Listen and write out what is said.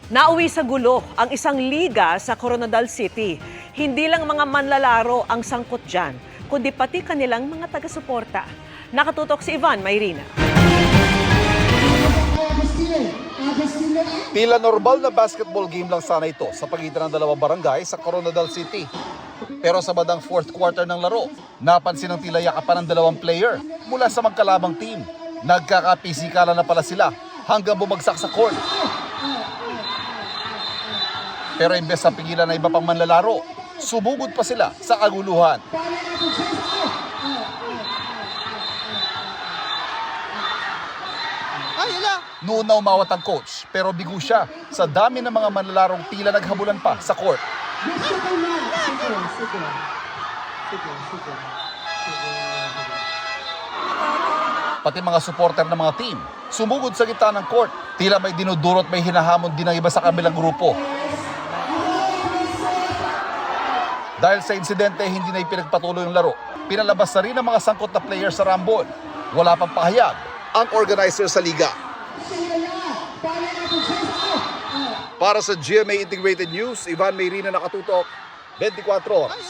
Nauwi sa gulo ang isang liga sa Coronadal City. Hindi lang mga manlalaro ang sangkot dyan, kundi pati kanilang mga taga-suporta. Nakatutok si Ivan Mayrina. Tila normal na basketball game lang sana ito sa pagitan ng dalawang barangay sa Coronadal City. Pero sa bandang fourth quarter ng laro, napansin ng tila yakapan ng dalawang player mula sa magkalabang team. Nagkakapisikalan na pala sila hanggang bumagsak sa court. Pero imbes na pigilan na iba pang manlalaro, sumugod pa sila sa kaguluhan. Noon na umawat ang coach, pero bigo siya sa dami ng mga manlalarong tila naghabulan pa sa court. Pati mga supporter ng mga team, sumugod sa gitna ng court. Tila may dinudurot, may hinahamon din ng iba sa kabilang grupo. Dahil sa insidente, hindi na ipinagpatuloy ang laro. Pinalabas na rin ang mga sangkot na players sa rambol. Wala pang pahayag ang organizer sa liga. Para sa GMA Integrated News, Ivan Mayrina, nakatutok, 24 oras.